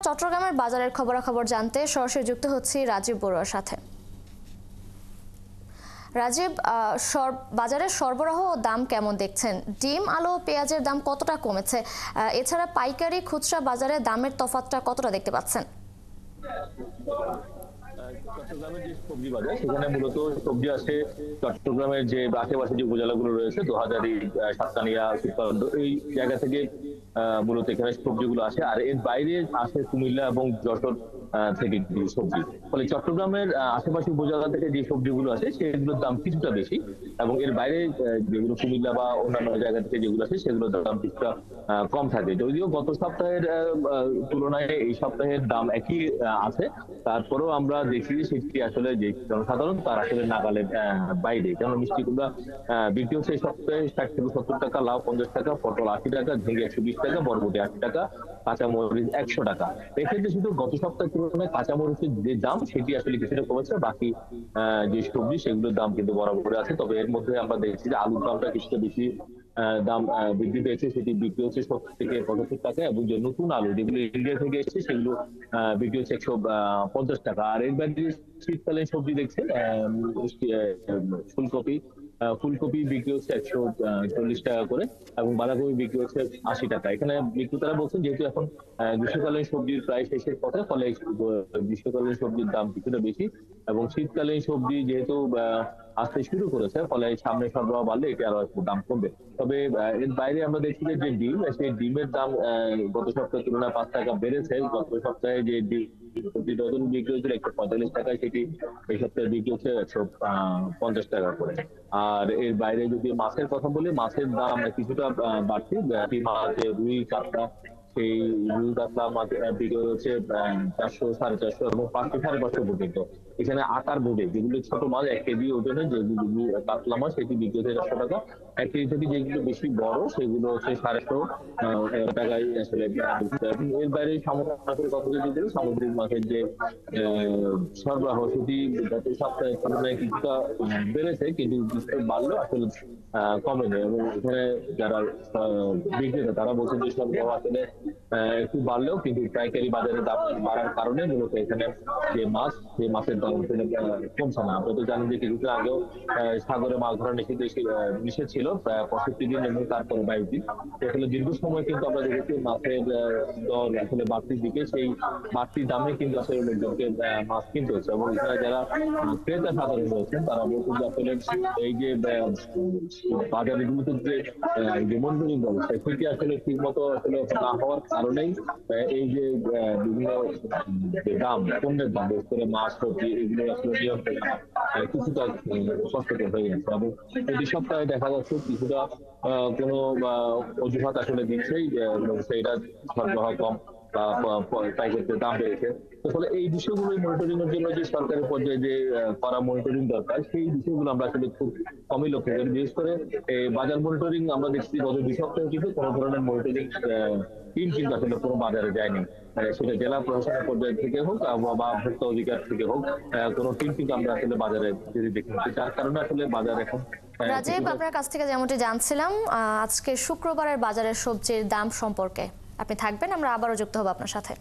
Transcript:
চট্টগ্রামের বাজারের খবরাখবর জানতে সরাসরি যুক্ত হচ্ছি রাজীব বড়ুয়ার সাথে। রাজীব, বাজারের সরবরাহ ও দাম কেমন দেখছেন? ডিম, আলু, পেঁয়াজের দাম কতটা কমেছে? এছাড়া পাইকারি খুচরা বাজারে দামের তফাৎটা কতটা দেখতে পাচ্ছেন? চট্টগ্রামের যে সবজি বাজার, সেখানে মূলত সবজি আসে চট্টগ্রামের যে আশেপাশে যে উপজেলাগুলো রয়েছে, দোহাজারী, সাতকানিয়া, শিবকানন্দ, এই জায়গা থেকে মূলত এখানে সবজিগুলো আসে। আর এর বাইরে আসে কুমিল্লা এবং যশোর থেকে সবজি। ফলে চট্টগ্রামের আশেপাশে উপজেলা থেকে যে সবজিগুলো আসে সেগুলোর দাম কিছুটা বেশি, এবং এর বাইরে যেগুলো কুমিল্লা বা অন্যান্য জায়গা থেকে যেগুলো আসে সেগুলোর দাম কিছুটা কম থাকে। যদিও গত সপ্তাহের তুলনায় এই সপ্তাহের দাম একই আছে, তারপরেও আমরা দেখি সেটি আসলে যে জনসাধারণ তার আসলে নাগালের বাইরে। যেমন মিষ্টি কুমড়া বিক্রি হচ্ছে এই সপ্তাহে 60 থেকে 70 টাকা, লাউ 50 টাকা, পটল 80 টাকা, ঝিঙে 120 টাকা, বরবটি 80 টাকা, কাঁচামরিচ 100 টাকা। এক্ষেত্রে শুধু গত সপ্তাহের তুলনায় কাঁচামরিচের যে দাম সেটি আসলে কিছুটা কমেছে, বাকি যে সবজি সেগুলোর দাম কিন্তু বরাবর আছে। তবে এর মধ্যে আমরা দেখছি যে আলুর দামটা কিছুটা বেশি দাম বৃদ্ধি পেয়েছে, সেটি বিক্রি হচ্ছে 70 থেকে 75 টাকা, এবং যে নতুন আলু যেগুলো ইন্ডিয়া থেকে এসেছে সেগুলো বিক্রি হচ্ছে 150 টাকা। আর এর বাইরে শীতকালীন সবজি দেখছেন, ফুলকপি ফুলকপি বিক্রি হচ্ছে 140 টাকা করে, এবং বাঁধাকপি বিক্রি হচ্ছে 80 টাকা। এখানে বিক্রেতারা বলছেন যেহেতু এখন গ্রীষ্মকালীন সবজির প্রায় শেষের পথে, ফলে গ্রীষ্মকালীন সবজির দাম কিছুটা বেশি, এবং শীতকালীন সবজি যেহেতু আসতে শুরু করেছে, ফলে সামনে সরবরাহ বাড়লে এটি আরো একটু দাম কমবে। তবে এর বাইরে আমরা দেখছি যে ডিম, সেই ডিমের দাম গত সপ্তাহের তুলনায় 5 টাকা বেড়েছে। গত সপ্তাহে যে ডিম প্রতি ডজন বিক্রি হয়েছিল 145 টাকায়, সেটি এই সপ্তাহে বিক্রি হচ্ছে 150 টাকা করে। আর এর বাইরে যদি মাছের কথা বলি, মাছের দাম কিছুটা বাড়ছে। মাছ, রুই, কাতলা, সেই রুই কাতলা মাছ বিক্রি হচ্ছে 400, 450 এবং 500, 550 পর্যন্ত। এখানে আকার ভেদে যেগুলো ছোট মাছ 1 কেজি ওজনে যেগুলো কাতলা মাছ, সেটি বিক্রি হচ্ছে 400 টাকা। 1 কেজি থেকে যেগুলো বেশি বড় সেগুলো হচ্ছে 150 টাকায় আসলে। এর বাইরে সামুদ্রিক মাছের কথা যদি বলি, সামুদ্রিক মাছের যে সরবরাহ সেটি গত সপ্তাহের তুলনায় কিছুটা বেড়েছে, কিন্তু বাড়লেও আসলে কমেনি। এবং এখানে যারা বিক্রেতা তারা বলছেন যে সরবরাহ আসলে একটু বাড়লেও কিন্তু পাইকারি বাজারে দাম বাড়ার কারণে মূলত এখানে যে মাছ, সেই মাছের দাম কমছে না। আপনারা তো জানেন যে কিছুদিন আগেও সাগরে মাছ ধরা নিষেধ ছিল, প্রায় 65 দিন এবং তারপরে 22 দিন। আসলে দীর্ঘ সময় কিন্তু আমরা দেখেছি মাছের দর আসলে বাড়তির দিকে, সেই বাড়তি দামে কিন্তু আসলে লোকজনকে মাছ কিনতে হচ্ছে। এবং এখানে যারা ক্রেতা সাধারণ রয়েছেন তারা বলছেন যে আসলে এই যে বাজারে গুলোতে যে মনিটরিং ব্যবস্থা সেটি আসলে ঠিক মতো আসলে না হওয়ার কারণেই এই যে বিভিন্ন দাম, পণ্যের দাম, বিশেষ করে মাছ, সবজি, এগুলো আসলে নিয়ন্ত্রণ কিছুটা কষ্টকর হয়ে গেছে। এবং প্রতি সপ্তাহে দেখা যাচ্ছে কিছুটা কোনো অজুহাত আসলে দিচ্ছেই, সেইটা সরবরাহ কম বা পাইকারিতে দাম বেড়েছে। ফলে এই বিষয়গুলো মনিটরিং এর জন্য যে সরকারি পর্যায়ে যে করা মনিটরিং দরকার, সেই বিষয়গুলো আমরা আসলে খুব কমই লক্ষ্য করি। বিশেষ করে বাজার মনিটরিং আমরা দেখছি গত 2 সপ্তাহে কিন্তু কোনো ধরনের মনিটরিং টিম কিন্তু আসলে কোনো বাজারে যায়নি। সেটা জেলা প্রশাসনের পর্যায় থেকে হোক বা ভোক্তা অধিকার থেকে হোক, কোনো টিম কিন্তু আমরা আসলে বাজারে যদি দেখি, যার কারণে আসলে বাজার এখন। রাজীব, আপনার কাছ থেকে যেমনটি জানছিলাম আজকে শুক্রবারের বাজারের সবজির দাম সম্পর্কে, আপনি থাকবেন, আমরা আবারও যুক্ত হব আপনার সাথে।